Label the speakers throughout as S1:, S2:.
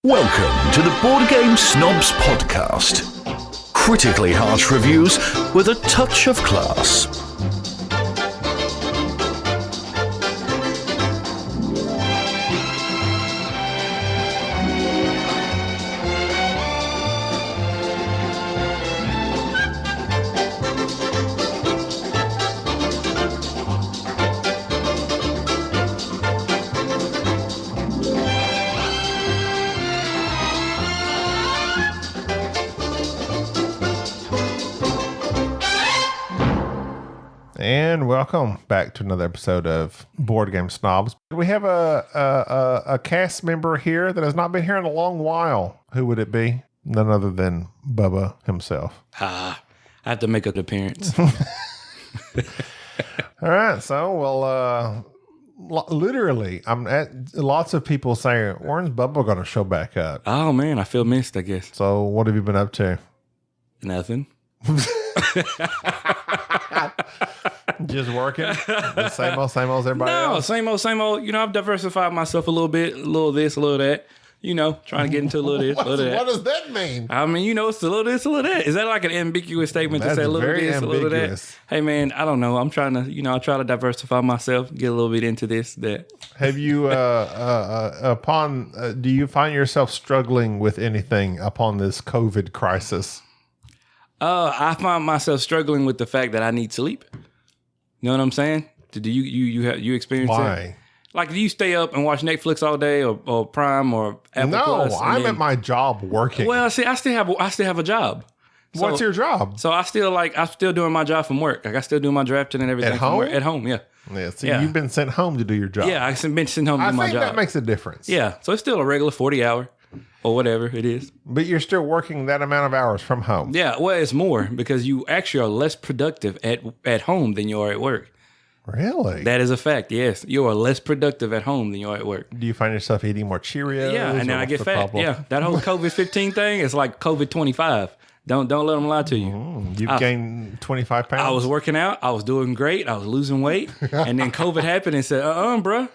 S1: Welcome to the Board Game Snobs podcast. Critically harsh reviews with a touch of class.
S2: And welcome back to another episode of Board Game Snobs. We have a cast member here that has not been here in a long while. Who would it be? None other than Bubba himself.
S3: I have to make an appearance.
S2: All right, so literally, I'm at lots of people saying, "When's Bubba going to show back up?"
S3: Oh man, I feel missed, I guess.
S2: So, what have you been up to?
S3: Nothing.
S2: Just working? The same old as everybody else?
S3: No, same old. You know, I've diversified myself a little bit, a little this, a little that. You know, trying to get into a little this, a little that.
S2: What does that mean?
S3: I mean, you know, it's a little this, a little that. Is that like an ambiguous statement to say a little this, a little that? Hey, man, I don't know. I'm trying to, I try to diversify myself, get a little bit into this, that.
S2: Have you, do you find yourself struggling with anything upon this COVID crisis?
S3: I find myself struggling with the fact that I need sleep. You know what I'm saying? Do you experience
S2: Why?
S3: it? Like, do you stay up and watch Netflix all day or Prime or Apple Plus?
S2: No, I'm at my job working.
S3: Well, see, I still have a job. So,
S2: what's your job?
S3: So I'm still doing my job from work. Like I still do my drafting and everything
S2: at home.
S3: From work. At home, yeah.
S2: Yeah. So you've been sent home to do your job.
S3: Yeah, I've been sent home to do my job.
S2: I think that makes a difference.
S3: Yeah. So it's still a regular 40-hour or whatever it is.
S2: But you're still working that amount of hours from home.
S3: Yeah. Well, it's more because you actually are less productive at home than you are at work.
S2: Really?
S3: That is a fact, yes. You are less productive at home than you are at work.
S2: Do you find yourself eating more Cheerios?
S3: Yeah, and then I get fat. Problem? Yeah, that whole COVID-15 thing is like COVID-25. Don't let them lie to you.
S2: You've gained 25 pounds?
S3: I was working out. I was doing great. I was losing weight. And then COVID happened and said, bro,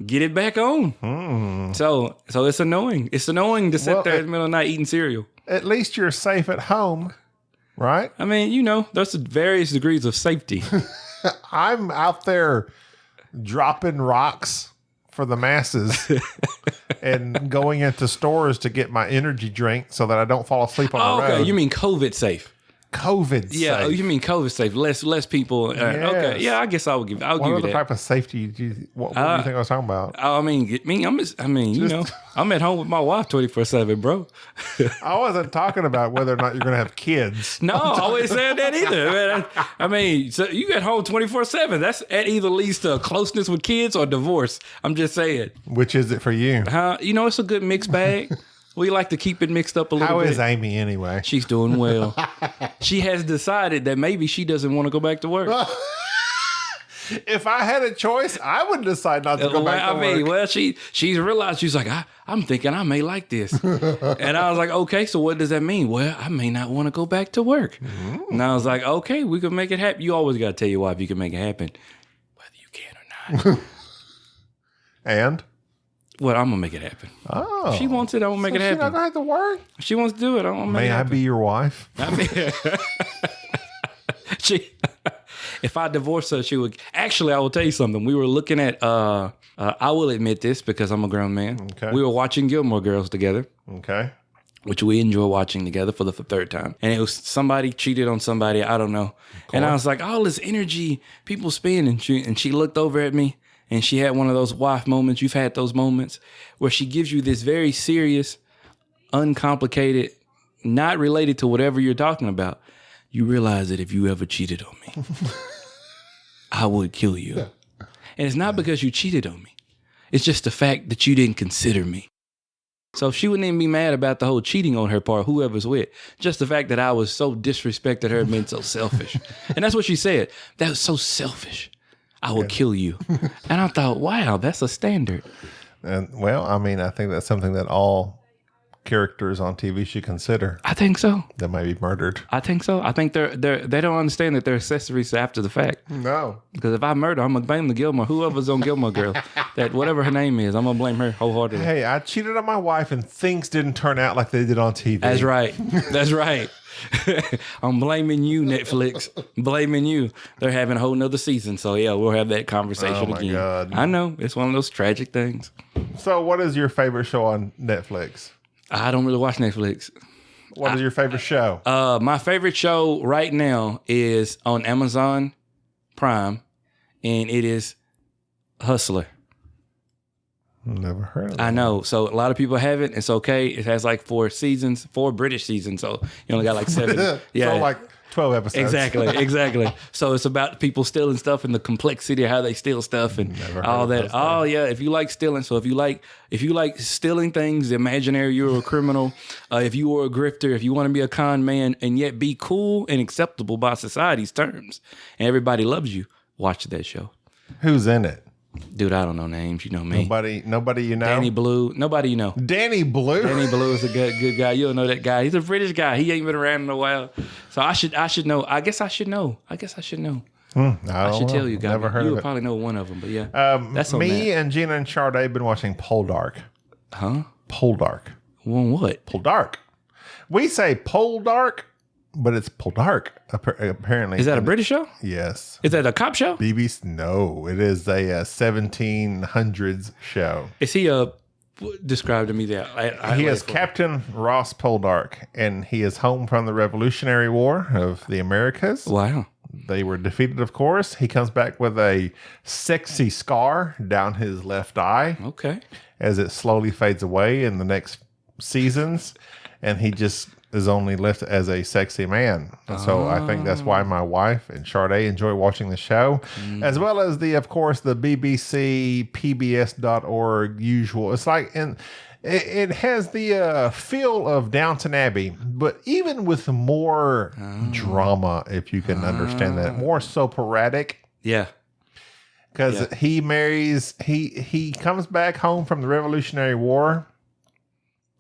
S3: get it back on. So it's annoying. It's annoying to sit there in the middle of the night eating cereal.
S2: At least you're safe at home, right?
S3: I mean, there's various degrees of safety.
S2: I'm out there dropping rocks for the masses and going into stores to get my energy drink so that I don't fall asleep on the road.
S3: Okay, you mean COVID safe?
S2: COVID safe.
S3: Yeah, you mean COVID safe. Less people.
S2: Yes.
S3: Okay, yeah, I guess I'll give you that.
S2: What other type of safety what do you think I was talking about?
S3: I'm at home with my wife 24/7, bro.
S2: I wasn't talking about whether or not you're going to have kids.
S3: No, I always said that either. I mean, so you at home 24/7. That either leads to closeness with kids or divorce. I'm just saying.
S2: Which is it for you?
S3: It's a good mixed bag. We like to keep it mixed up a little bit.
S2: How is Amy anyway?
S3: She's doing well. She has decided that maybe she doesn't want to go back to work.
S2: If I had a choice, I would decide not to go back to work.
S3: Well, she's realized, she's like, I'm thinking I may like this. And I was like, okay, so what does that mean? Well, I may not want to go back to work. And I was like, okay, we can make it happen. You always got to tell your wife you can make it happen, whether you can or not.
S2: And?
S3: Well, I'm going to make it happen.
S2: Oh.
S3: If she wants it, I'm going to make it happen.
S2: She's not going to have to work?
S3: If she wants to do it, I'm going to make it happen.
S2: May I be your wife?
S3: If I divorce her, she would... Actually, I will tell you something. We were looking at... I will admit this because I'm a grown man.
S2: Okay.
S3: We were watching Gilmore Girls together.
S2: Okay.
S3: Which we enjoy watching together for the third time. And it was somebody cheated on somebody. I don't know. And I was like, all this energy people spend. And she looked over at me. And she had one of those wife moments. You've had those moments where she gives you this very serious, uncomplicated, not related to whatever you're talking about. You realize that if you ever cheated on me, I would kill you. And it's not because you cheated on me. It's just the fact that you didn't consider me. So she wouldn't even be mad about the whole cheating on her part, whoever's with. Just the fact that I was so disrespected her and been so selfish. And that's what she said. That was so selfish. I will kill you. And I thought, wow, that's a standard.
S2: And well, I mean, I think that's something that all characters on TV should consider
S3: I think so.
S2: that might be murdered.
S3: I think so. I think they don't understand that they're accessories after the fact.
S2: No.
S3: Because if I murder, I'm gonna blame the Gilmore, whoever's on Gilmore Girls, that whatever her name is, I'm gonna blame her wholeheartedly.
S2: Hey, I cheated on my wife and things didn't turn out like they did on TV.
S3: That's right. That's right. I'm blaming you, Netflix. Blaming you. They're having a whole nother season. So yeah, we'll have that conversation
S2: Oh my
S3: again.
S2: God.
S3: I know. It's one of those tragic things.
S2: So what is your favorite show on Netflix?
S3: I don't really watch Netflix.
S2: What is your favorite show?
S3: My favorite show right now is on Amazon Prime, and it is Hustler.
S2: Never heard of it.
S3: I know. So a lot of people have it. It's okay. It has like 4 seasons, 4 British seasons. So you only got like 7. Yeah.
S2: So like 12 episodes.
S3: Exactly. So it's about people stealing stuff and the complexity of how they steal stuff and all that. Oh yeah. If you like stealing, so if you like stealing things, imaginary you're a criminal. If you were a grifter, if you want to be a con man and yet be cool and acceptable by society's terms, and everybody loves you, watch that show.
S2: Who's in it?
S3: Dude, I don't know names. You know me.
S2: Nobody you know?
S3: Danny Blue. Nobody you know.
S2: Danny Blue?
S3: Danny Blue is a good guy. You'll know that guy. He's a British guy. He ain't been around in a while. So I should know. I guess I should know. I should tell you guys.
S2: Never heard
S3: you
S2: of
S3: would
S2: it.
S3: probably know one of them, but yeah. That's on
S2: Me
S3: that.
S2: and Gina and Sade have been watching Poldark.
S3: Huh?
S2: Poldark.
S3: One what?
S2: Poldark. We say Poldark, but it's Poldark, apparently.
S3: Is that a British show?
S2: Yes.
S3: Is that a cop show?
S2: BBC? No, it is a 1700s show.
S3: Is he describe to me that?
S2: He is Captain Ross Poldark, and he is home from the Revolutionary War of the Americas.
S3: Wow.
S2: They were defeated, of course. He comes back with a sexy scar down his left eye
S3: Okay.
S2: as it slowly fades away in the next seasons, and he just is only left as a sexy man. And so I think that's why my wife and Sade enjoy watching the show, as well as of course, the BBC, PBS.org usual. It's like, and it has the feel of Downton Abbey, but even with more drama, if you can understand that, more soporific.
S3: Yeah.
S2: Because he marries, he comes back home from the Revolutionary War.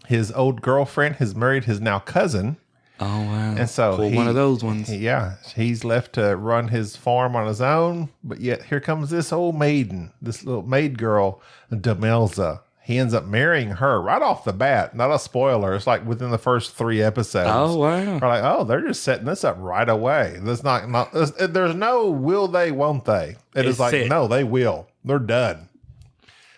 S2: His old girlfriend has married his now cousin.
S3: Oh, wow.
S2: And so
S3: one of those ones.
S2: Yeah. He's left to run his farm on his own. But yet here comes this old maiden, this little maid girl, Demelza. He ends up marrying her right off the bat. Not a spoiler. It's like within the first 3 episodes.
S3: Oh, wow.
S2: We're like, oh, they're just setting this up right away. There's no will they, won't they. It's like,
S3: set.
S2: no, they will. They're done.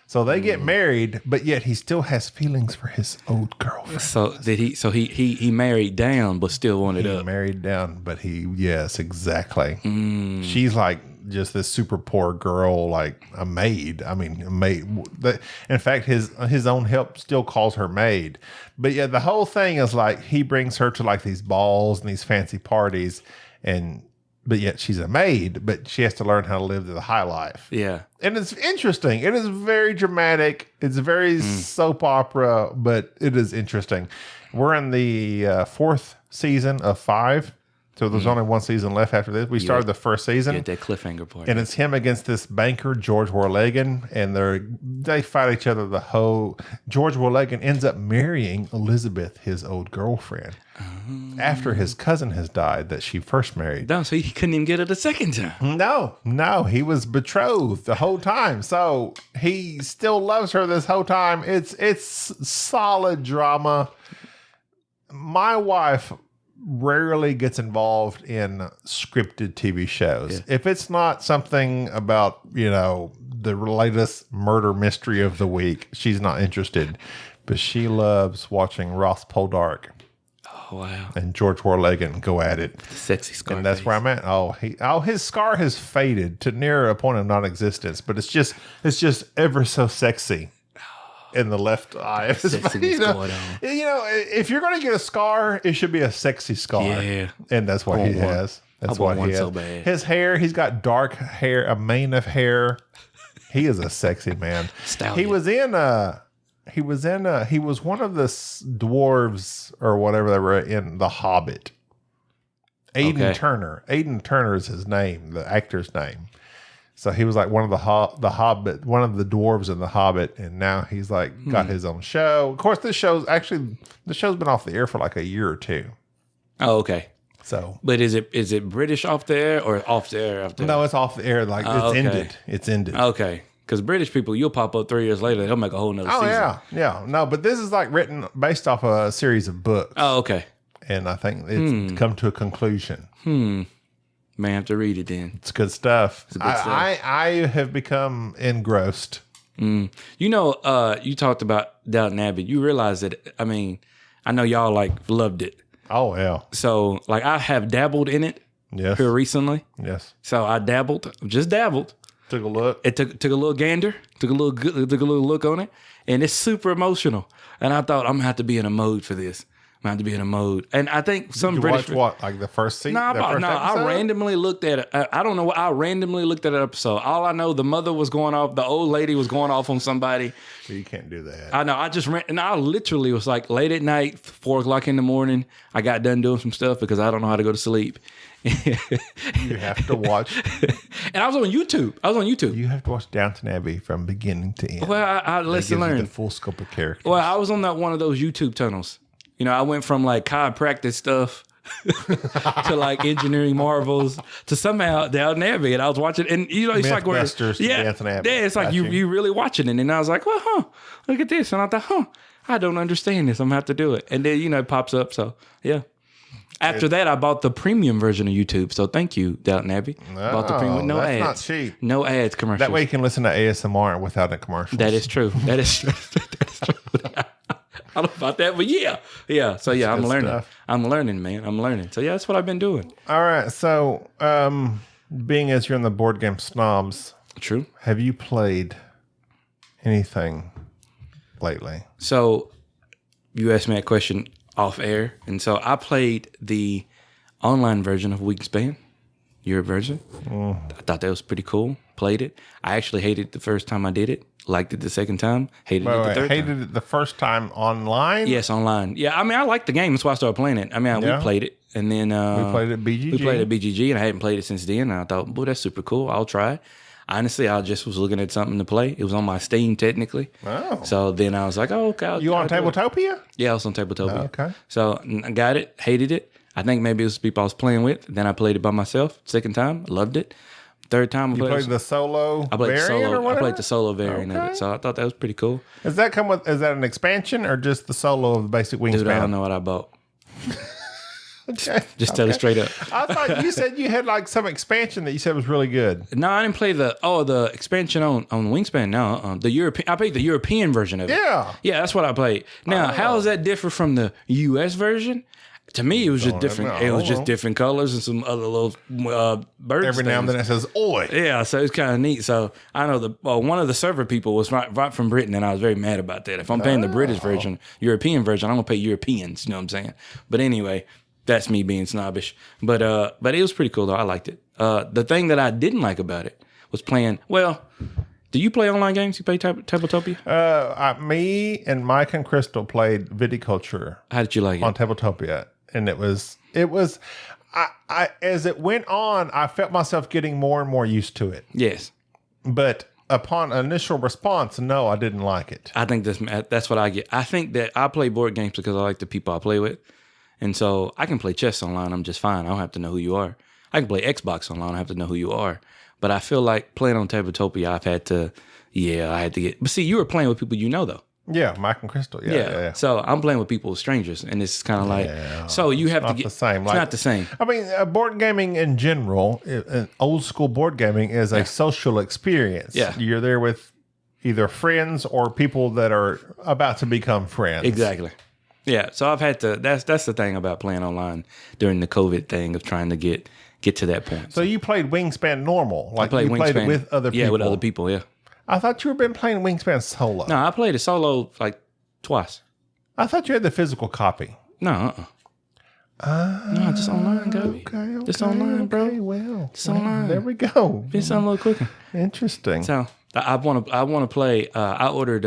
S2: So they get married, but yet he still has feelings for his old girlfriend.
S3: So did he? So he married down, but still wanted
S2: He
S3: up.
S2: married down, but yes, exactly. She's like just this super poor girl, like a maid. I mean, a maid. In fact, his own help still calls her maid. But yeah, the whole thing is like he brings her to like these balls and these fancy parties, but yet she's a maid, but she has to learn how to live the high life.
S3: Yeah.
S2: And it's interesting. It is very dramatic. It's very soap opera, but it is interesting. We're in the 4th season of 5. So there's only 1 season left after this. We started the first season.
S3: Yeah, that cliffhanger part.
S2: And it's him against this banker, George Warlegan, and they fight each other the whole. George Warlegan ends up marrying Elizabeth, his old girlfriend, after his cousin has died that she first married.
S3: No, so he couldn't even get it a second time.
S2: No, he was betrothed the whole time. So he still loves her this whole time. It's solid drama. My wife rarely gets involved in scripted TV shows.
S3: Yeah.
S2: If it's not something about, the latest murder mystery of the week, she's not interested. But she loves watching Ross Poldark.
S3: Oh, wow.
S2: And George Warlegan go at it.
S3: The sexy scar.
S2: And that's where I'm at. His scar has faded to near a point of non-existence, but it's just ever so sexy. In the left eye.
S3: Sexiness going on.
S2: If you're going to get a scar, it should be a sexy scar.
S3: Yeah.
S2: And that's what he has. That's what he has.
S3: So bad.
S2: His hair, he's got dark hair, a mane of hair. He is a sexy man.
S3: Stallion.
S2: He was one of the dwarves or whatever they were in The Hobbit. Aidan Turner. Aidan Turner is his name, the actor's name. So he was like one of the Hobbit, one of the dwarves in the Hobbit, and now he's like got his own show. Of course, the show's been off the air for like a year or two.
S3: Oh, okay.
S2: So,
S3: but is it British off the air or off the air?
S2: No, it's off the air. Like it's ended. It's ended.
S3: Okay. Because British people, you'll pop up 3 years later, they'll make a whole nother season.
S2: Yeah. No, but this is like written based off a series of books.
S3: Oh, okay.
S2: And I think it's come to a conclusion.
S3: May have to read it then.
S2: It's good stuff.
S3: It's good stuff.
S2: I have become engrossed.
S3: You know, you talked about Downton Abbey. You realize that, I mean, I know y'all like loved it.
S2: Oh, yeah.
S3: So, like, I have dabbled in it here recently.
S2: Yes.
S3: So I just dabbled.
S2: Took a look.
S3: It took a little gander, took a little look on it, and it's super emotional. And I thought I'm gonna have to be in a mode for this. I'm gonna have to be in a mode. And I think some British
S2: watch what, like the first season?
S3: I randomly looked at it. I don't know what I randomly looked at an episode. All I know, the mother was going off, the old lady was going off on somebody.
S2: You can't do that.
S3: I know. And I literally was like late at night, 4 o'clock in the morning. I got done doing some stuff because I don't know how to go to sleep.
S2: You have to watch.
S3: And I was on YouTube.
S2: You have to watch Downton Abbey from beginning to end.
S3: Well, I lesson learned.
S2: The full scope of characters.
S3: Well, I was on one of those YouTube tunnels. You know, I went from like chiropractic stuff to like engineering marvels to somehow Downton Abbey, and I was watching, and you know, it's like where
S2: Downton Abbey.
S3: Yeah, it's like you really watching it, and I was like, well, look at this, and I thought, I don't understand this. I'm gonna have to do it, and then it pops up. So yeah. After that, I bought the premium version of YouTube. So thank you, Downton Abby. Bought the premium, no ads.
S2: That's not cheap.
S3: No ads, commercials.
S2: That way you can listen to ASMR without a commercial.
S3: That is true. That is true. I don't know about that, but yeah. So yeah, I'm learning. Stuff. I'm learning, man. I'm learning. So yeah, that's what I've been doing.
S2: All right. So, being as you're in the board game snobs,
S3: true.
S2: Have you played anything lately?
S3: So, you asked me that question off air, and so I played the online version of Wingspan, your version. I thought that was pretty cool. Played it. I actually hated it the first time I did it. Liked it the second time. Hated it the third time.
S2: Hated it the first time online?
S3: Yes, online. Yeah, I mean, I liked the game. That's why I started playing it. I mean, we played it, and then
S2: we played it at BGG.
S3: We played it at BGG, and I hadn't played it since then. And I thought, boy, that's super cool. I'll try it. Honestly, I just was looking at something to play. It was on my Steam, technically.
S2: Oh.
S3: So then I was like, oh, okay.
S2: You on Tabletopia?
S3: Yeah, I was on Tabletopia.
S2: Oh, okay.
S3: So I got it, hated it. I think maybe it was people I was playing with. Then I played it by myself. Second time, loved it. Third time, I
S2: played the solo variant or whatever?
S3: I played the solo variant of it. So I thought that was pretty cool.
S2: Does that come with, is that an expansion or just the solo of the basic Wingspan?
S3: Dude, I don't know what I bought.
S2: Okay.
S3: Just tell it straight up.
S2: I thought you said you had like some expansion that you said was really good.
S3: No, I didn't play the expansion on Wingspan. No, the European. I played the European version of it. Yeah, that's what I played. Now, how is that different from the US version? To me, it was just different. It was just different colors and some other little birds.
S2: Every now and then it says "Oi."
S3: Yeah, so it's kind of neat. So I know one of the server people was right from Britain, and I was very mad about that. If I'm paying the British version, European version, I'm gonna pay Europeans. You know what I'm saying? But anyway. That's me being snobbish. But it was pretty cool, though. I liked it. The thing that I didn't like about it was playing... Well, do you play online games? You play Tabletopia?
S2: Me and Mike and Crystal played Viticulture.
S3: How did you like it?
S2: On Tabletopia. And it was... I as it went on, I felt myself getting more and more used to it.
S3: Yes.
S2: But upon initial response, no, I didn't like it.
S3: I think that's what I get. I think that I play board games because I like the people I play with. And so I can play chess online. I'm just fine. I don't have to know who you are. I can play Xbox online. I don't have to know who you are. But I feel like playing on Tabletopia, I had to get... But see, you were playing with people you know, though.
S2: Yeah, Mike and Crystal. Yeah.
S3: So I'm playing with people, strangers. And it's kind of like... So you have to get...
S2: It's not the same.
S3: I
S2: mean, board gaming in general, old school board gaming is a social experience.
S3: Yeah.
S2: You're there with either friends or people that are about to become friends.
S3: Exactly. Yeah, so I've had to. That's the thing about playing online during the COVID thing of trying to get to that point.
S2: So you played Wingspan normal, like you played it with other people.
S3: Yeah, with other people. Yeah.
S2: I thought you had been playing Wingspan solo.
S3: No, I played it solo like twice.
S2: I thought you had the physical copy.
S3: No. No, just online, Gaby.
S2: Okay.
S3: Just online, bro.
S2: Well,
S3: just online.
S2: There we go.
S3: It's something a little quicker.
S2: Interesting.
S3: So I want to play. I ordered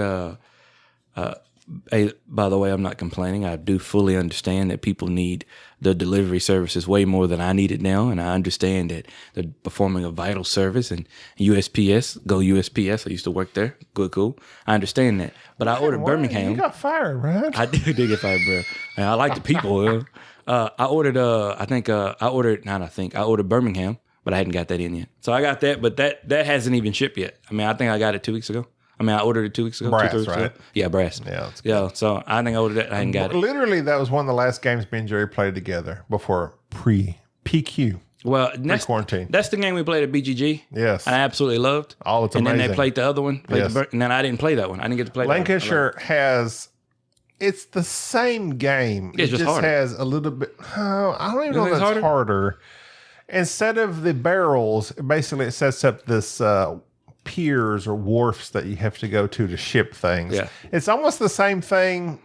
S3: Hey, by the way, I'm not complaining. I do fully understand that people need the delivery services way more than I need it now. And I understand that they're performing a vital service. And USPS, go USPS. I used to work there. Good, cool. I understand that. But I ordered Birmingham.
S2: You got fired, right?
S3: I did get fired, bro. And I like the people. I ordered Birmingham, but I hadn't got that in yet. So I got that, but that hasn't even shipped yet. I mean, I think I got it 2 weeks ago. I ordered it 2 weeks ago.
S2: Brass,
S3: 2 weeks
S2: right?
S3: Ago. Yeah, brass.
S2: Yeah,
S3: So I think I ordered it. I hadn't got it.
S2: Literally, that was one of the last games me and Jerry played together before PQ.
S3: Well,
S2: Pre-quarantine.
S3: That's the game we played at BGG.
S2: Yes.
S3: I absolutely loved.
S2: Oh, it's
S3: amazing. And then they
S2: amazing.
S3: played the other one. And then I didn't play that one. I didn't get to play
S2: Lancashire has... It's the same game.
S3: It's just harder.
S2: Has a little bit... I don't even know if it's harder. Instead of the barrels, basically it sets up this... piers or wharfs that you have to go to ship things.
S3: Yeah.
S2: It's almost the same thing,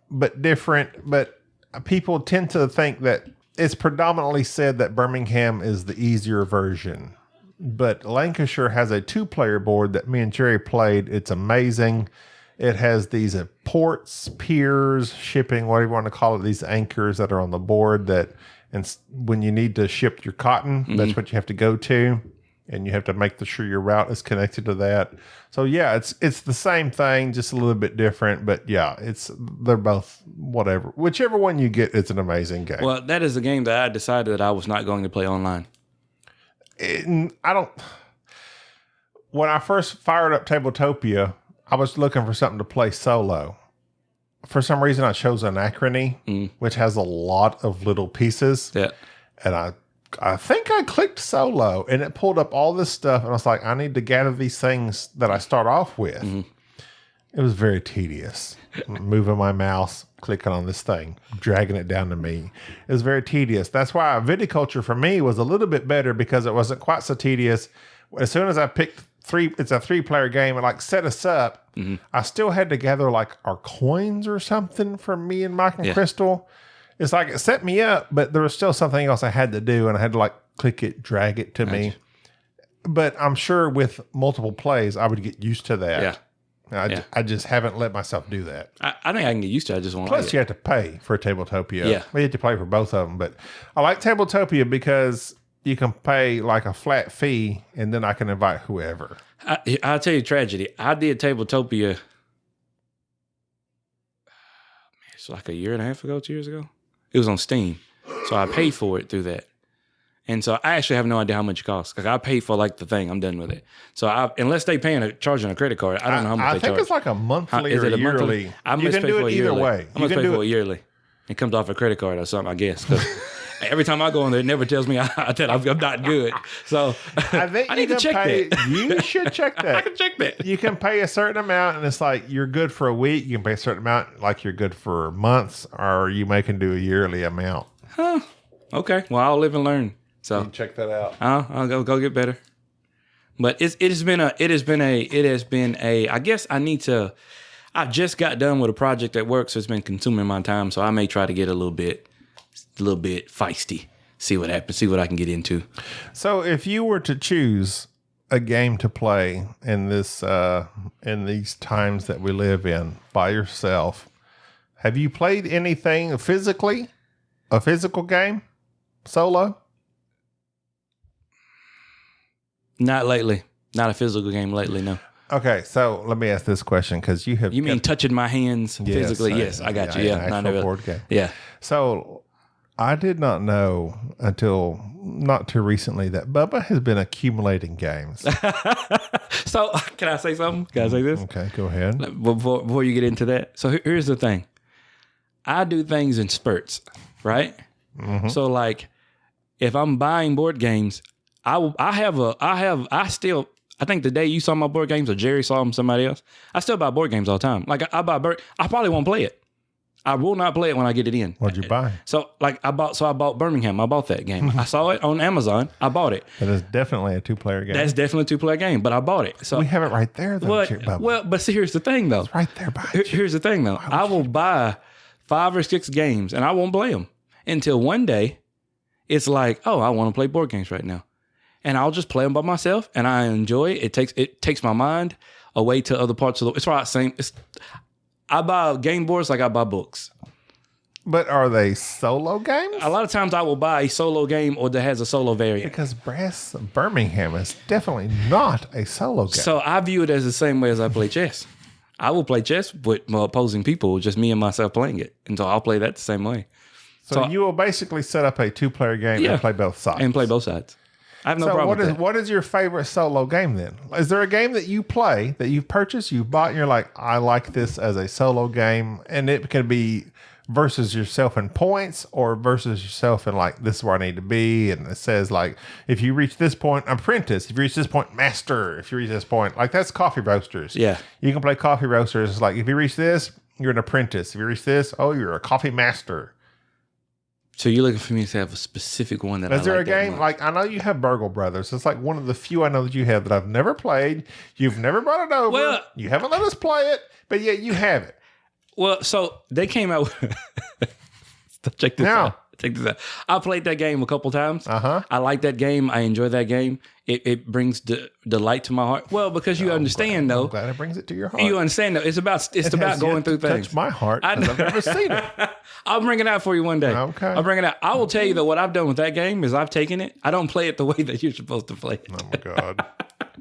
S2: but different. But people tend to think that it's predominantly said that Birmingham is the easier version. But Lancashire has a 2-player board that me and Jerry played. It's amazing. It has these ports, piers, shipping, whatever you want to call it, these anchors that are on the board that, and when you need to ship your cotton, that's what you have to go to. And you have to make sure your route is connected to that. So yeah, it's the same thing, just a little bit different. But yeah, they're both whatever. Whichever one you get, it's an amazing game.
S3: Well, that is a game that I decided that I was not going to play online.
S2: When I first fired up Tabletopia, I was looking for something to play solo. For some reason, I chose Anachrony, which has a lot of little pieces.
S3: Yeah.
S2: And I think I clicked solo and it pulled up all this stuff. And I was like, I need to gather these things that I start off with. It was very tedious. Moving my mouse, clicking on this thing, dragging it down to me. It was very tedious. That's why Viticulture for me was a little bit better because it wasn't quite so tedious. As soon as I picked it's a 3-player game and set us up, I still had to gather our coins or something for me and Mike and Crystal. It's like it set me up, but there was still something else I had to do, and I had to click it, drag it to me. But I'm sure with multiple plays, I would get used to that.
S3: Yeah.
S2: I just haven't let myself do that.
S3: I think I can get used to it. I just want
S2: Plus, you have to pay for Tabletopia.
S3: Yeah.
S2: We have to pay for both of them. But I like Tabletopia because you can pay a flat fee, and then I can invite whoever.
S3: I'll tell you a tragedy. I did Tabletopia, it's a year and a half ago, 2 years ago. It was on Steam. So I paid for it through that. And so I actually have no idea how much it costs. I paid for the thing. I'm done with it. So unless they charging a credit card, I don't know how much they charge.
S2: I think it's a monthly or yearly.
S3: I must pay for it either way. I must pay for it yearly. It comes off a credit card or something, I guess. Because every time I go in there, it never tells me that I'm not good. So
S2: I think
S3: I need to check that.
S2: You should check that.
S3: I can check that.
S2: You can pay a certain amount, and it's you're good for a week. You can pay a certain amount, you're good for months, or you can do a yearly amount.
S3: Huh. Okay. Well, I'll live and learn. So
S2: check that out.
S3: I'll go get better. But it has been a. I guess I need to. I just got done with a project at work, so it's been consuming my time. So I may try to get a little bit feisty. See what happens. See what I can get into.
S2: So if you were to choose a game to play in these times that we live in by yourself, have you played anything physically? A physical game, solo?
S3: Not lately. Not a physical game lately, no.
S2: Okay, so let me ask this question because you have...
S3: You mean touching my hands physically? Yes, I got you. Yeah,
S2: an actual board game.
S3: Yeah.
S2: So I did not know until not too recently that Bubba has been accumulating games.
S3: So can I say something? Can I say this?
S2: Okay, go ahead.
S3: Before you get into that. So here's the thing. I do things in spurts, right? Mm-hmm. So if I'm buying board games, I think the day you saw my board games or Jerry saw them, somebody else, I still buy board games all the time. I probably won't play it. I will not play it when I get it in.
S2: What'd you buy?
S3: So I bought Birmingham. I bought that game. I saw it on Amazon. I bought it.
S2: That is definitely a 2-player game.
S3: That's definitely a 2-player game, but I bought it. So
S2: we have it right there, though.
S3: But see, here's the thing, though.
S2: It's right there behind you.
S3: Here's the thing, though. I will buy 5 or 6 games, and I won't play them until one day it's I want to play board games right now. And I'll just play them by myself, and I enjoy it. It takes my mind away to other parts of the... It's right, same... I buy game boards like I buy books.
S2: But are they solo games?
S3: A lot of times I will buy a solo game or that has a solo variant.
S2: Because Brass Birmingham is definitely not a solo game.
S3: So I view it as the same way as I play chess. I will play chess with opposing people, just me and myself playing it. And so I'll play that the same way.
S2: So you will basically set up a 2-player game and play both sides.
S3: And play both sides. I have no problem with that.
S2: What is your favorite solo game then? Is there a game that you play, that you've purchased, you've bought, and you're like, I like this as a solo game, and it can be versus yourself in points or versus yourself in like, this is where I need to be, and it says like, if you reach this point, apprentice. If you reach this point, master. If you reach this point, like that's coffee roasters.
S3: Yeah.
S2: You can play coffee roasters. It's like, if you reach this, you're an apprentice. If you reach this, oh, you're a coffee master.
S3: So you're looking for me to have a specific one that
S2: Is there a game, like, I know you have Burgle Brothers. It's like one of the few I know that you have that I've never played. You've never brought it over.
S3: Well,
S2: you haven't let us play it, but yet you have it.
S3: Well, so they came out. Check this out. Check this out. I played that game a couple times. I like that game. I enjoy that game. It brings delight to my heart. Well, because you understand, though.
S2: I'm glad it brings it to your heart.
S3: You understand, though. It's about going through things.
S2: Touch my heart. I've never seen it.
S3: I'll bring it out for you one day.
S2: Okay.
S3: I'll bring it out. I will tell you that what I've done with that game is I've taken it. I don't play it the way that you're supposed to play it.
S2: Oh my God.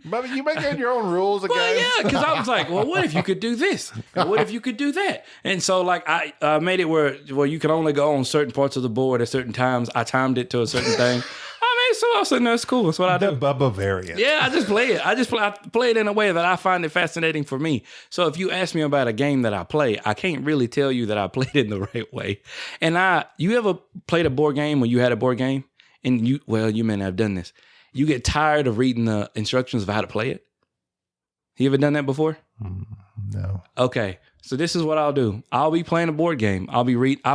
S2: But you make your own rules again.
S3: Well, yeah, because I was like, well, what if you could do this? What if you could do that? And so, like, I made it where you can only go on certain parts of the board at certain times. I timed it to a certain thing. So I was like, no, it's cool. That's what I do.
S2: The Bubba variant.
S3: Yeah, I just play it. I play it in a way that I find it fascinating for me. So if you ask me about a game that I play, I can't really tell you that I played it in the right way. And you ever played a board game or you had a board game and you may not have done this. You get tired of reading the instructions of how to play it? You ever done that before?
S2: No.
S3: Okay. So this is what I'll do. I'll be playing a board game. I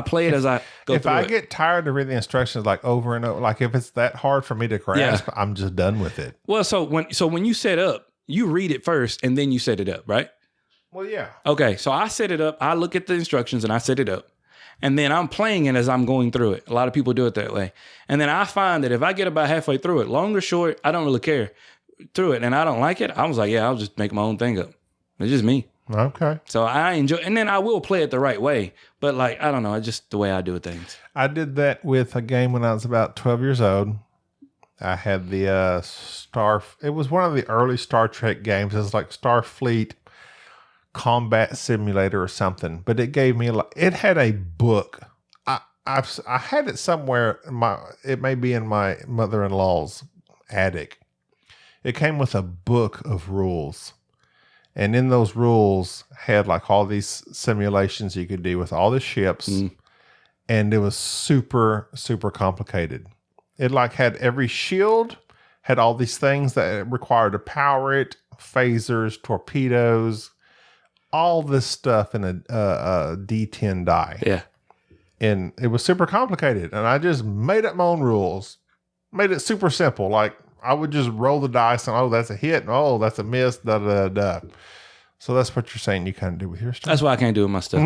S3: play it as I go through it.
S2: If I get tired of reading the instructions like over and over, like if it's that hard for me to grasp, I'm just done with it.
S3: Well, so when you set up, you read it first and then you set it up, right?
S2: Well, yeah.
S3: Okay. So I set it up. I look at the instructions and I set it up. And then I'm playing it as I'm going through it. A lot of people do it that way. And then I find that if I get about halfway through it, long or short, I don't really care through it. And I don't like it. I was like, yeah, I'll just make my own thing up. It's just me.
S2: Okay.
S3: So I enjoy, and then I will play it the right way. But like, I don't know, it's just the way I do things.
S2: I did that with a game when I was about 12 years old. I had the it was one of the early Star Trek games. It was like Starfleet Combat Simulator or something. But it gave me, it had a book. I had it somewhere, it may be in my mother-in-law's attic. It came with a book of rules. And in those rules had like all these simulations you could do with all the ships. And it was super, super complicated. It like had every shield, had all these things that it required to power it, phasers, torpedoes, all this stuff in a D10 die.
S3: Yeah.
S2: And it was super complicated. And I just made up my own rules. Made it super simple. Like, I would just roll the dice and, oh, that's a hit. And, oh, that's a miss. Da, da, da. So that's what you're saying you kind of do with your stuff.
S3: That's what I can't do with my stuff.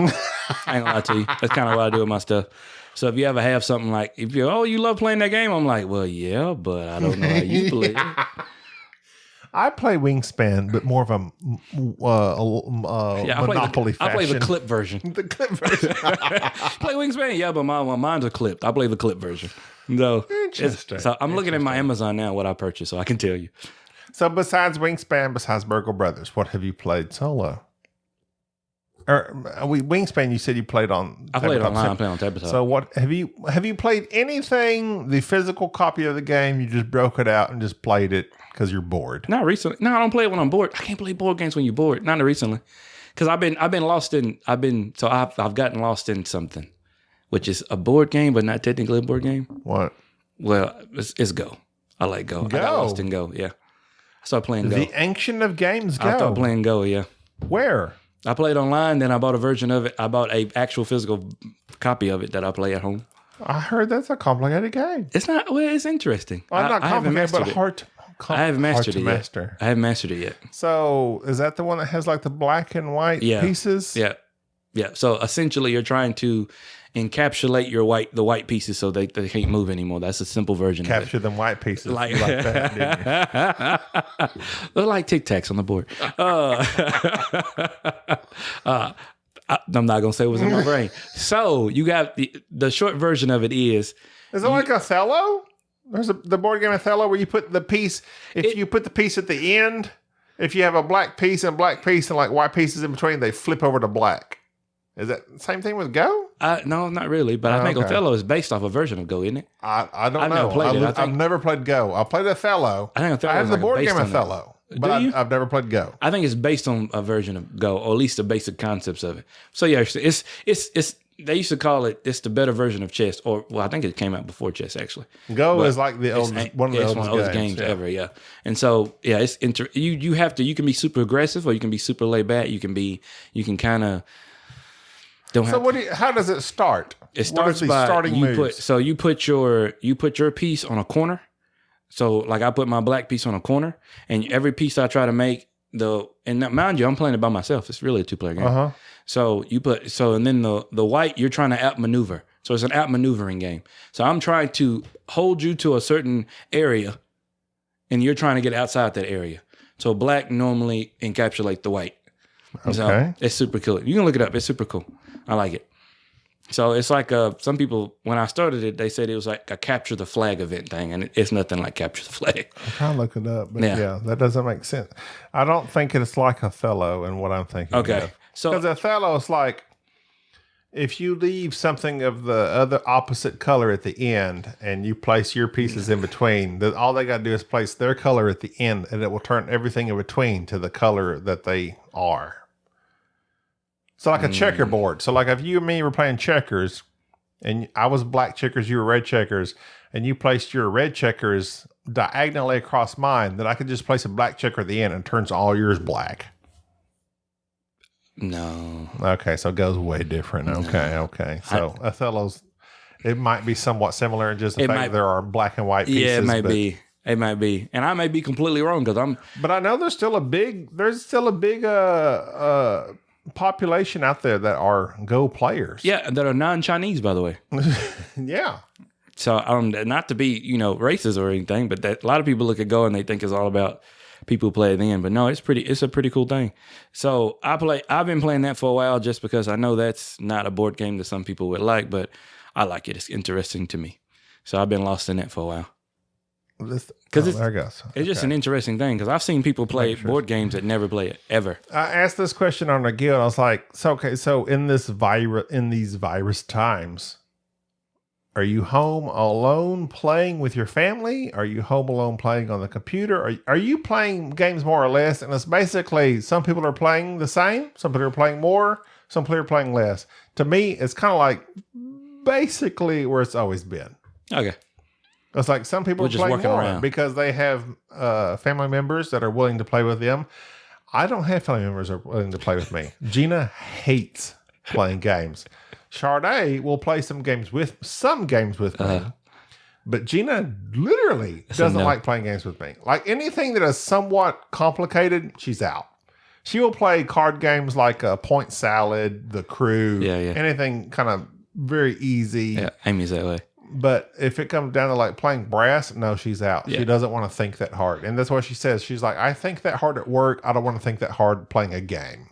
S3: I ain't gonna lie to you. That's kind of what I do with my stuff. So if you ever have something like, if you you love playing that game, I'm like, well, yeah, but I don't know how you play it.
S2: I play Wingspan, but more of a Monopoly fashion.
S3: I play the clip version.
S2: The clip version.
S3: Play Wingspan? Yeah, but mine's are clipped. I play the clip version. No.
S2: Interesting.
S3: So I'm looking at my Amazon now, what I purchased, so I can tell you.
S2: So besides Wingspan, besides Burgle Brothers, what have you played solo? Or Wingspan, you said you played on.
S3: I played online. I played on tabletop.
S2: So what have you played anything? The physical copy of the game, you just broke it out and just played it because you're bored.
S3: Not recently. No, I don't play it when I'm bored. I can't play board games when you're bored. Not recently, because I've been lost in. I've gotten lost in something, which is a board game, but not technically a board game.
S2: What?
S3: Well, it's Go. I like Go. I got lost in Go. Yeah, I started playing Go.
S2: The ancient of games. Go.
S3: I started playing Go. Yeah.
S2: Where?
S3: I played online, then I bought a version of it. I bought an actual physical copy of it that I play at home.
S2: I heard that's a complicated game.
S3: It's not. Well, it's interesting.
S2: Well, not complicated, but hard.
S3: I haven't mastered it yet. I haven't mastered it yet.
S2: So, is that the one that has like the black and white pieces?
S3: Yeah, yeah. So essentially, you're trying to encapsulate the white pieces so they can't move anymore. That's a simple version.
S2: Capture
S3: of it.
S2: them white pieces like that, didn't you?
S3: They're like Tic Tacs on the board. I'm not gonna say what's in my brain. So you got the short version of it is.
S2: Is it like Othello? There's the board game Othello where you put the piece. You put the piece at the end, if you have a black piece and black piece and like white pieces in between, they flip over to black. Is that the same thing with Go?
S3: No, not really. But I think Othello is based off a version of Go, isn't it?
S2: I don't know.
S3: Never played it.
S2: I've never played Go. I played Othello.
S3: I think Othello.
S2: I have the
S3: like
S2: board game Othello, but I've never played Go.
S3: I think it's based on a version of Go, or at least the basic concepts of it. So yeah, it's they used to call it's the better version of chess, or I think it came out before chess actually.
S2: Go is like the oldest, one of the oldest
S3: games ever, yeah. And so yeah, it's you can be super aggressive or you can be super laid back. You can kind of don't have.
S2: So how does it start?
S3: It starts by
S2: starting moves?
S3: You put your piece on a corner. So like I put my black piece on a corner, and every piece I try to make and mind you, I'm playing it by myself. It's really a 2-player game. So and then the white, you're trying to outmaneuver. So it's an outmaneuvering game. So I'm trying to hold you to a certain area, and you're trying to get outside that area. So black normally encapsulates the white. Okay. So it's super cool. You can look it up. It's super cool. I like it. So it's like some people, when I started it, they said it was like a capture the flag event thing, and it's nothing like capture the flag.
S2: I'm trying to look it up, but yeah, that doesn't make sense. I don't think it's like Othello in what I'm thinking of. Because Othello is like, if you leave something of the other opposite color at the end and you place your pieces in between, all they got to do is place their color at the end, and it will turn everything in between to the color that they are. So like a checkerboard. So like if you and me were playing checkers and I was black checkers, you were red checkers, and you placed your red checkers diagonally across mine, then I could just place a black checker at the end and it turns all yours black.
S3: No.
S2: Okay, so it goes way different. Okay. So Othello's, it might be somewhat similar in just the fact that there are black and white pieces.
S3: Yeah, it might be. It might be. And I may be completely wrong because
S2: But I know there's still a big population out there that are Go players.
S3: Yeah, that are non-Chinese, by the way.
S2: Yeah.
S3: So not to be, racist or anything, but a lot of people look at Go and they think it's all about people who play it then. But no, it's a pretty cool thing. So I've been playing that for a while just because I know that's not a board game that some people would like, but I like it. It's interesting to me. So I've been lost in that for a while. Because it's just an interesting thing. Because I've seen people play board games that never play it ever.
S2: I asked this question on a guild. I was like, so in these virus times, are you home alone playing with your family? Are you home alone playing on the computer? Are you playing games more or less? And it's basically some people are playing the same, some people are playing more, some people are playing less. To me, it's kind of like basically where it's always been.
S3: Okay.
S2: It's like some people are playing more because they have family members that are willing to play with them. I don't have family members that are willing to play with me. Gina hates playing games. Sade will play some games with me. But Gina literally doesn't like playing games with me. Like anything that is somewhat complicated, she's out. She will play card games like Point Salad, The Crew, anything kind of very easy.
S3: Yeah, Amy's that way.
S2: But if it comes down to like playing brass, no, she's out. Yeah. She doesn't want to think that hard. And that's what she says. She's like, I think that hard at work. I don't want to think that hard playing a game,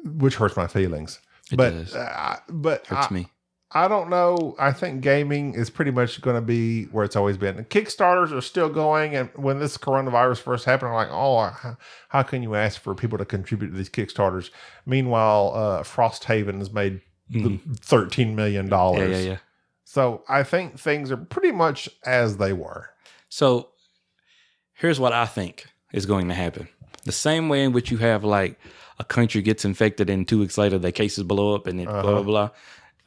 S2: which hurts my feelings. It does. Hurts me. I don't know. I think gaming is pretty much going to be where it's always been. And Kickstarters are still going. And when this coronavirus first happened, I'm like, how can you ask for people to contribute to these Kickstarters? Meanwhile, Frosthaven has made $13 million.
S3: Yeah.
S2: So I think things are pretty much as they were.
S3: So here's what I think is going to happen. The same way in which you have like a country gets infected and 2 weeks later their cases blow up and then blah, blah, blah.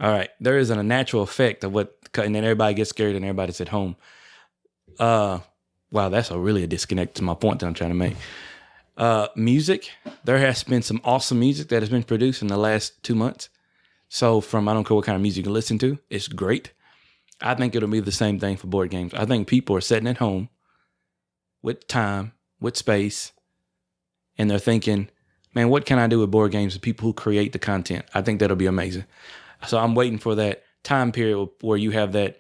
S3: All right. There is a natural effect of and then everybody gets scared and everybody's at home. Wow, that's really a disconnect to my point that I'm trying to make. Music, there has been some awesome music that has been produced in the last 2 months. So I don't care what kind of music you listen to, it's great. I think it'll be the same thing for board games. I think people are sitting at home with time, with space, and they're thinking, man, what can I do with board games with people who create the content? I think that'll be amazing. So I'm waiting for that time period where you have that,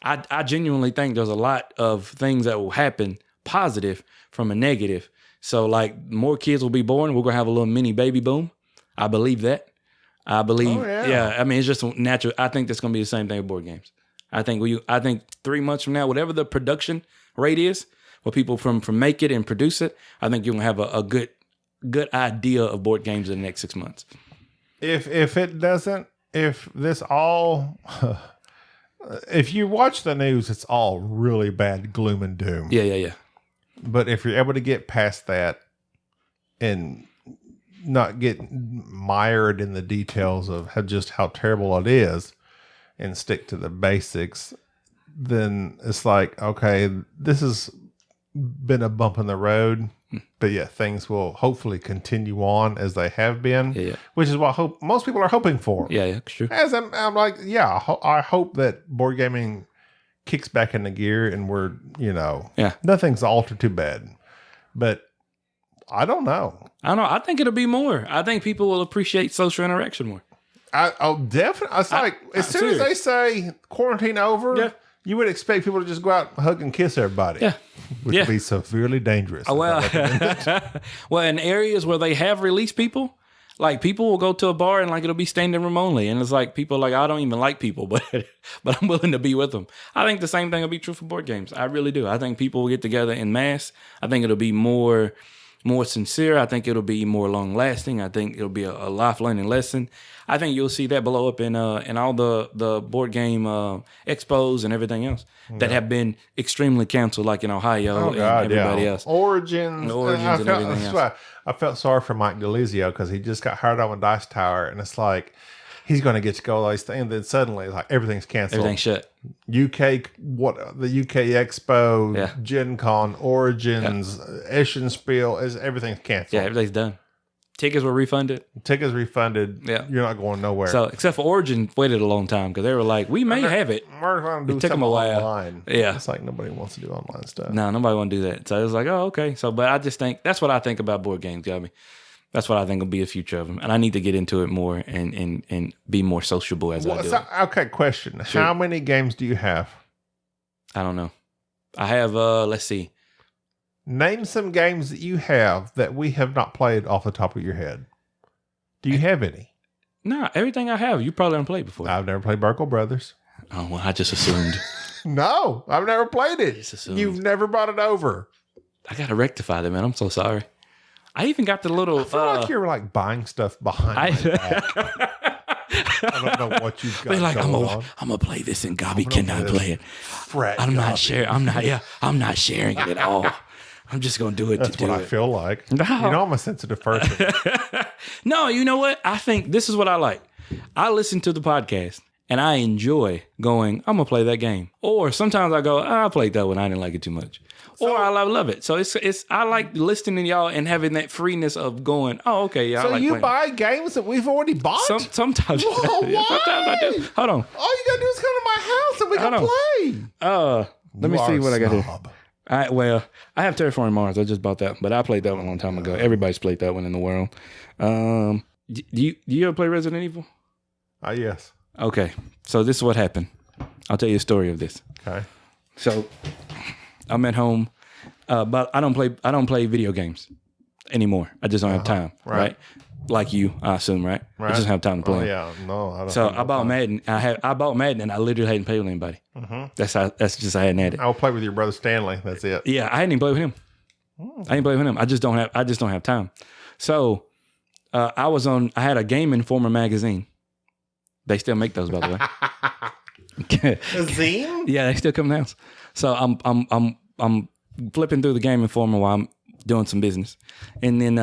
S3: I genuinely think there's a lot of things that will happen positive from a negative. So like more kids will be born. We're going to have a little mini baby boom. I believe that. I believe,
S2: yeah.
S3: I mean, it's just natural. I think that's going to be the same thing with board games. I think 3 months from now, whatever the production rate is, for people from make it and produce it, I think you're going to have a good idea of board games in the next 6 months.
S2: If you watch the news, it's all really bad gloom and doom.
S3: Yeah.
S2: But if you're able to get past that and not get mired in the details of how terrible it is and stick to the basics, then it's like, okay, this has been a bump in the road, but yeah, things will hopefully continue on as they have been, which is what most people are hoping for.
S3: Yeah, true.
S2: As I'm like, I hope that board gaming kicks back into gear and we're, nothing's altered too bad. But I don't know. I
S3: think it'll be more. I think people will appreciate social interaction more.
S2: I'll definitely. It's like as soon as they say quarantine over, you would expect people to just go out and hug and kiss everybody.
S3: Yeah,
S2: which would be severely dangerous.
S3: Well, in areas where they have released people, like people will go to a bar and like it'll be standing room only, and it's like people like I don't even like people, but I'm willing to be with them. I think the same thing will be true for board games. I really do. I think people will get together en masse. I think it'll be more sincere. I think it'll be more long lasting. I think it'll be a life learning lesson. I think you'll see that blow up in all the board game expos and everything else that have been extremely canceled, like in Ohio and everybody else.
S2: Origins
S3: and everything else.
S2: I felt sorry for Mike DeLizio because he just got hired on with Dice Tower, and it's like he's going to get to go all these things, and then suddenly like everything's canceled.
S3: Everything's shut.
S2: The UK Expo, Gen Con, Origins, Eschenspiel, everything's canceled.
S3: Yeah, everything's done. Tickets were refunded.
S2: Yeah. You're not going nowhere.
S3: So, except for Origin, waited a long time because they were like, we may have it.
S2: We're going to do
S3: took them a while.
S2: Online.
S3: Yeah.
S2: It's like nobody wants to do online stuff.
S3: No, nobody want to do that. So it was like, oh, okay. So, but I just think that's what I think about board games, Gaby. That's what I think will be the future of them. And I need to get into it more and be more sociable as I do it.
S2: Okay, question. Sure. How many games do you have?
S3: I don't know. I have, let's see.
S2: Name some games that you have that we have not played off the top of your head. Do you have any?
S3: No, everything I have, you probably haven't played before.
S2: I've never played Burkle Brothers.
S3: Oh, well, I just assumed.
S2: No, I've never played it. You've never brought it over.
S3: I got to rectify that, man. I'm so sorry. I even got the little...
S2: I feel like you're like buying stuff behind my back. I don't know what you've got going on.
S3: I'm going to play this and Gaby cannot play it. I'm not sharing. I'm not sharing it at all. I'm just going to do it
S2: That's
S3: to do it.
S2: That's what I feel like.
S3: No.
S2: You know I'm a sensitive person.
S3: No, you know what? I think this is what I like. I listen to the podcast and I enjoy going, I'm going to play that game. Or sometimes I go, I played that one. I didn't like it too much. Or I love it. So it's I like listening to y'all and having that freeness of going, oh, okay. Yeah,
S2: so
S3: I like
S2: you
S3: playing.
S2: Buy games that we've already bought?
S3: Sometimes.
S2: Whoa,
S3: yeah, sometimes I do. Hold on.
S2: All you got to do is come to my house and we can play.
S3: Let me see what I got here. I have Terraforming Mars. I just bought that one, but I played that one a long time ago. Everybody's played that one in the world. Do you ever play Resident Evil?
S2: Yes.
S3: Okay, so this is what happened. I'll tell you a story of this.
S2: Okay.
S3: So I'm at home, but I don't play video games anymore. I just don't have time. Right. Like you, I assume, right? I just don't have time to play.
S2: Yeah, no, I don't.
S3: So I bought Madden. I bought Madden, and I literally hadn't played with anybody. Mm-hmm. That's just I hadn't had it.
S2: I'll play with your brother Stanley. That's it.
S3: Yeah, I hadn't even played with him. I didn't play with him. I just don't have time. So I had a Game Informer magazine. They still make those, by the way.
S2: A zine?
S3: Yeah, they still come in the house. So I'm flipping through the Game Informer while I'm doing some business, and then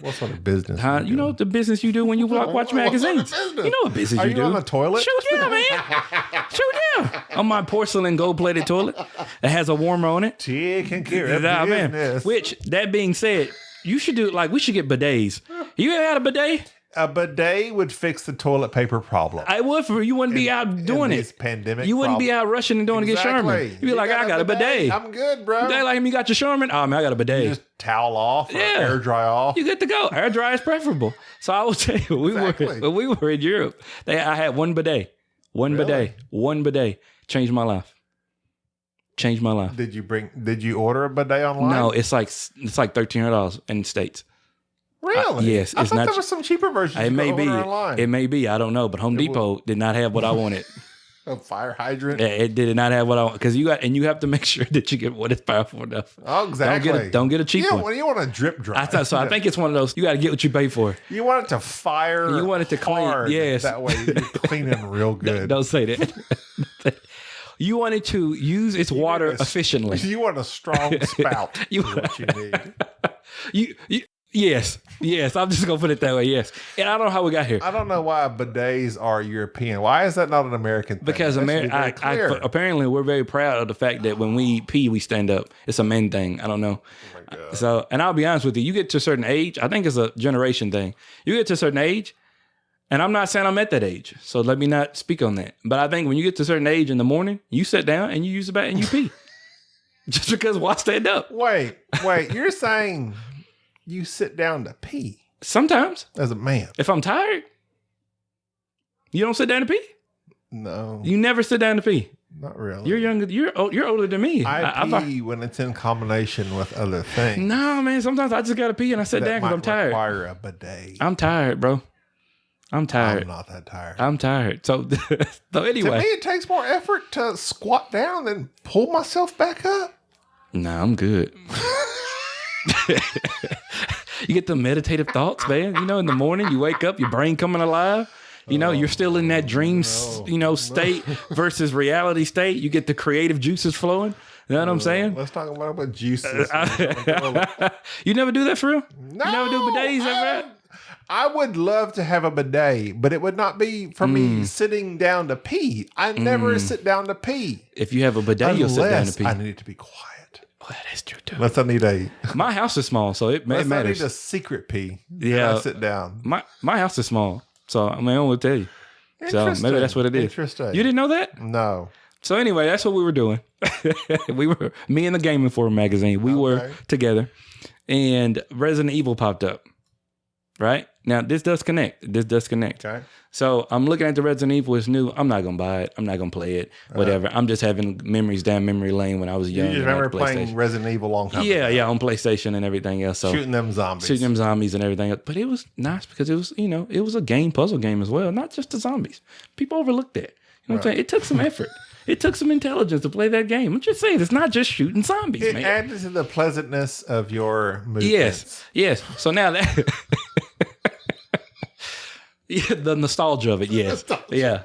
S2: what sort of business?
S3: You know the business you do when you watch magazines. You know what business you do?
S2: Are you on the toilet?
S3: Shoot yeah, man. Shoot yeah. On my porcelain gold-plated toilet that has a warmer on it.
S2: Taking care of business.
S3: Which, that being said, you should do we should get bidets. You ever had a bidet?
S2: A bidet would fix the toilet paper problem.
S3: I would for you. Wouldn't be out doing it.
S2: Pandemic.
S3: You wouldn't be out rushing and doing to get Sherman. You'd be like, I got a bidet.
S2: I'm good, bro.
S3: They like me. You got your Sherman? Oh man, I got a bidet.
S2: You just towel off, or air dry off.
S3: You good to go. Air dry is preferable. So I will tell you, when we were in Europe, I had one bidet, one bidet. Changed my life.
S2: Did you order a bidet online?
S3: No, it's like $1,300 in the States.
S2: Really?
S3: Yes,
S2: I
S3: it's
S2: thought
S3: not.
S2: there was some cheaper versions.
S3: It may be.
S2: Online.
S3: It may be. I don't know. But Home Depot did not have what I wanted.
S2: A fire hydrant.
S3: Yeah, it did not have what I want because you have to make sure that you get what is powerful enough.
S2: Oh, exactly.
S3: Don't get a cheap one.
S2: You want a drip dry.
S3: I think it's one of those. You got to get what you pay for.
S2: You want it to fire.
S3: You want it to
S2: hard.
S3: clean. Yes,
S2: that way you're cleaning real good.
S3: Don't say that. You want it to use its water efficiently.
S2: You want a strong spout. Is what you need.
S3: Yes. I'm just gonna put it that way. Yes, and I don't know how we got here.
S2: I don't know why bidets are European. Why is that not an American thing?
S3: Because apparently we're very proud of the fact that when we pee, we stand up. It's a men thing. I don't know.
S2: Oh my God.
S3: So, and I'll be honest with you. You get to a certain age. I think it's a generation thing. You get to a certain age, and I'm not saying I'm at that age. So let me not speak on that. But I think when you get to a certain age in the morning, you sit down and you use the bath and you pee. Just because why stand up?
S2: Wait. You're saying you sit down to pee?
S3: Sometimes.
S2: As a man.
S3: If I'm tired, you don't sit down to pee?
S2: No.
S3: You never sit down to pee?
S2: Not really.
S3: You're younger. You're older than me.
S2: I pee when it's in combination with other things.
S3: No, man. Sometimes I just got to pee and I sit down because I'm tired.
S2: Require a bidet.
S3: I'm tired, bro. I'm tired.
S2: I'm not that tired.
S3: I'm tired. So anyway.
S2: To me, it takes more effort to squat down than pull myself back up.
S3: Nah, I'm good. You get the meditative thoughts, man. You know, in the morning, you wake up, your brain coming alive. You know, you're still in that dream, state versus reality state. You get the creative juices flowing. You know what I'm saying?
S2: Let's talk about what juices.
S3: You never do that for real?
S2: No.
S3: You never do bidets like that?
S2: I would love to have a bidet, but it would not be for me sitting down to pee. I never sit down to pee.
S3: If you have a bidet, you'll sit down to pee.
S2: I need it to be quiet.
S3: Oh, that is true too.
S2: Unless I need
S3: My house is small, so it matters.
S2: I need a secret pee.
S3: Yeah,
S2: I sit down.
S3: My house is small, so I mean, I won't tell you. So maybe that's what it is.
S2: Interesting.
S3: You didn't know that?
S2: No.
S3: So anyway, that's what we were doing. Me and the Gaming Forum magazine. We were together, and Resident Evil popped up. Right now, this does connect.
S2: Okay.
S3: So I'm looking at the Resident Evil. It's new. I'm not gonna buy it. I'm not gonna play it. Whatever. I'm just having memories down memory lane when I was young.
S2: You just remember playing Resident Evil a long time ago.
S3: Yeah, on PlayStation and everything else. So
S2: shooting them zombies and
S3: everything else. But it was nice because it was, it was a puzzle game as well, not just the zombies. People overlooked that. You know what I'm saying? It took some effort. It took some intelligence to play that game. I'm just saying, it's not just shooting zombies, man.
S2: It added to the pleasantness of your movements.
S3: Yes. So now that... Yeah, the nostalgia of it, yes. Yeah.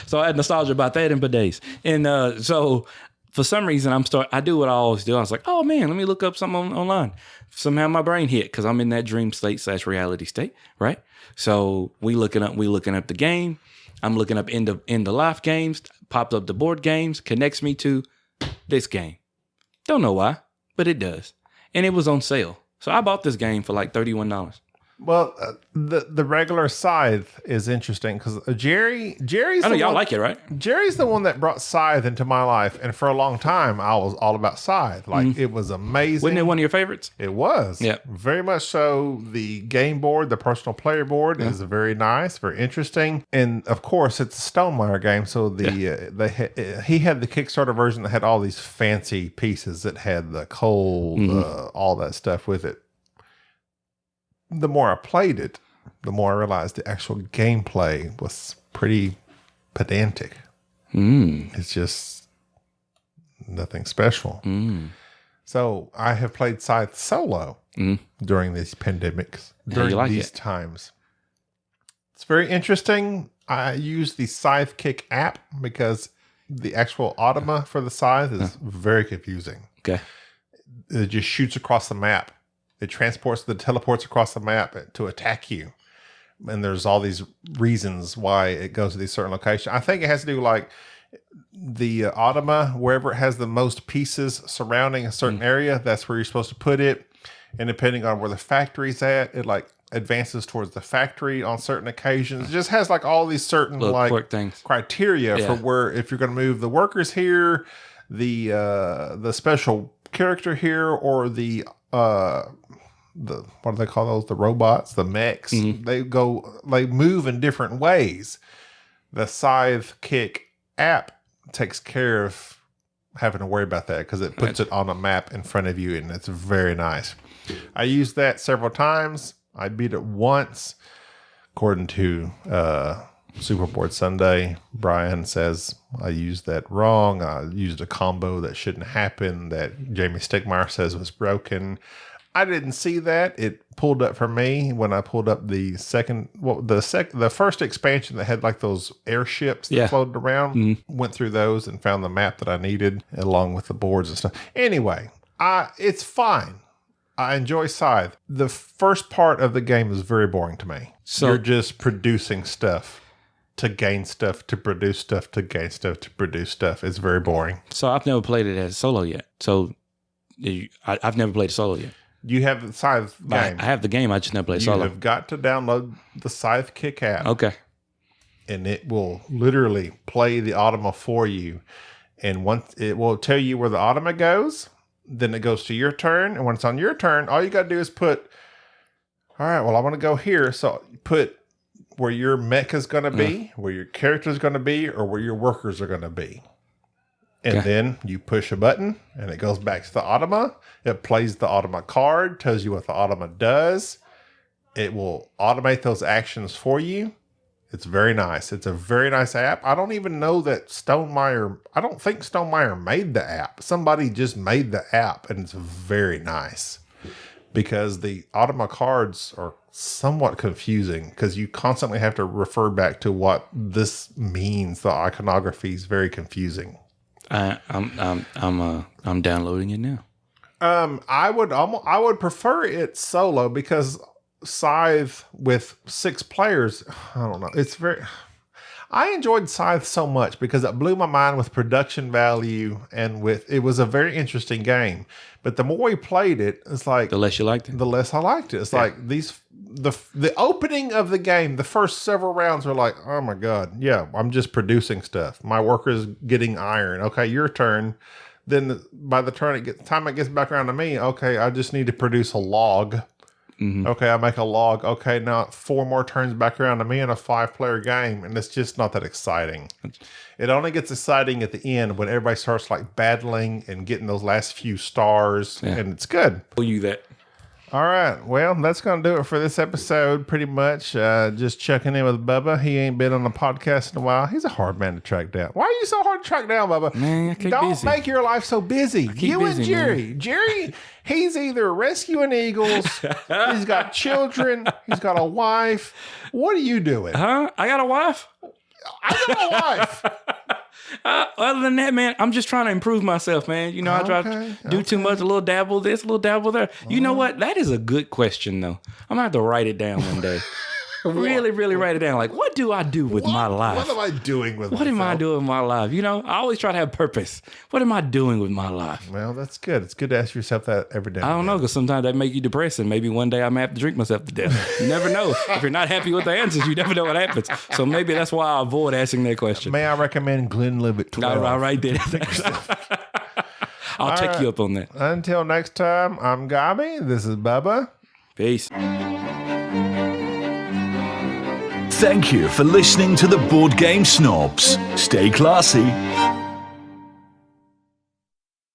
S3: So I had nostalgia about that and bidets. And so for some reason, I do what I always do. I was like, oh man, let me look up something online. Somehow my brain hit because I'm in that dream state / reality state, right? So we looking up the game. I'm looking up end of life games, popped up the board games, connects me to this game. Don't know why, but it does. And it was on sale. So I bought this game for like $31.
S2: Well, the regular Scythe is interesting because Jerry's.
S3: I know y'all like it, right?
S2: Jerry's the one that brought Scythe into my life, and for a long time, I was all about Scythe. Like it was amazing.
S3: Wasn't it one of your favorites?
S2: It was.
S3: Yeah,
S2: very much so. The game board, the personal player board, is very nice, very interesting, and of course, it's a Stonemaier game. So he had the Kickstarter version that had all these fancy pieces that had the cold, all that stuff with it. The more I played it, the more I realized the actual gameplay was pretty pedantic. It's just nothing special. So I have played Scythe solo during these pandemics, during these times. It's very interesting. I use the Scythe Kick app because the actual automa for the Scythe is very confusing.
S3: Okay.
S2: It just shoots across the map. It teleports across the map to attack you. And there's all these reasons why it goes to these certain locations. I think it has to do like the automa, wherever it has the most pieces surrounding a certain area, that's where you're supposed to put it. And depending on where the factory's at, it like advances towards the factory on certain occasions. It just has like all these certain like criteria for where, if you're going to move the workers here, the special character here, or the what do they call those? The robots, the mechs. They move in different ways. The Scythe Kick app takes care of having to worry about that because it puts it on a map in front of you, and it's very nice. I used that several times. I beat it once. According to Superboard Sunday, Brian says I used that wrong. I used a combo that shouldn't happen, that Jamie Stickmeyer says was broken. I didn't see that. It pulled up for me when I pulled up the first expansion that had like those airships that floated around. Mm-hmm. Went through those and found the map that I needed along with the boards and stuff. Anyway, it's fine. I enjoy Scythe. The first part of the game is very boring to me. So you're just producing stuff to gain stuff, to produce stuff, to gain stuff, to produce stuff. It's very boring.
S3: So I've never played it as solo yet. So I've never played solo yet.
S2: You have the Scythe game.
S3: I have the game. I just never played solo.
S2: You have got to download the Scythe Kick app.
S3: Okay.
S2: And it will literally play the automa for you. And once it will tell you where the automa goes, then it goes to your turn. And when it's on your turn, all you got to do is put, all right, well, I want to go here. So put where your mech is going to be, where your character is going to be, or where your workers are going to be. And then you push a button and it goes back to the automa. It plays the automa card, tells you what the automa does. It will automate those actions for you. It's very nice. It's a very nice app. I don't even know that I don't think Stonemeyer made the app. Somebody just made the app, and it's very nice because the automa cards are somewhat confusing because you constantly have to refer back to what this means. The iconography is very confusing.
S3: I'm downloading it now.
S2: I would prefer it solo because Scythe with 6 players, I don't know. I enjoyed Scythe so much because it blew my mind with production value and it was a very interesting game. But the more we played it, it's like
S3: the less you liked it.
S2: The less I liked it. It's like the opening of the game, the first several rounds were like, oh my God, yeah, I'm just producing stuff. My worker's getting iron. Okay, your turn. Then by the time it gets back around to me, okay, I just need to produce a log. Mm-hmm. Okay, I make a log. Okay, now 4 more turns back around to me in a 5-player game, and it's just not that exciting. It only gets exciting at the end when everybody starts like battling and getting those last few stars, and it's good.
S3: You that.
S2: All right, well, that's going to do it for this episode, pretty much. Just checking in with Bubba. He ain't been on the podcast in a while. He's a hard man to track down. Why are you so hard to track down, Bubba?
S3: Man, I keep
S2: Don't
S3: busy.
S2: make your life so busy. You busy, and Jerry. Man. Jerry, he's either rescuing eagles, he's got children, he's got a wife. What are you doing?
S3: Huh? I got a wife?
S2: I got a wife.
S3: Other than that, man, I'm just trying to improve myself, man. You know, I try to do too much, a little dabble this, a little dabble there. You know what? That is a good question, though. I'm going to have to write it down one day. Really, really write it down. Like, what do I do with my life?
S2: What am I doing with
S3: What am I doing with my life? You know, I always try to have purpose. What am I doing with my life?
S2: Well, that's good. It's good to ask yourself that every day.
S3: I don't know, because sometimes that make you depressed, and maybe one day I may have to drink myself to death. You never know. If you're not happy with the answers, you never know what happens. So maybe that's why I avoid asking that question.
S2: May I recommend Glenlivet 12?
S3: All right, then. I'll take you up on that.
S2: Until next time, I'm Gaby. This is Bubba.
S3: Peace.
S1: Thank you for listening to the Board Game Snobs. Stay classy.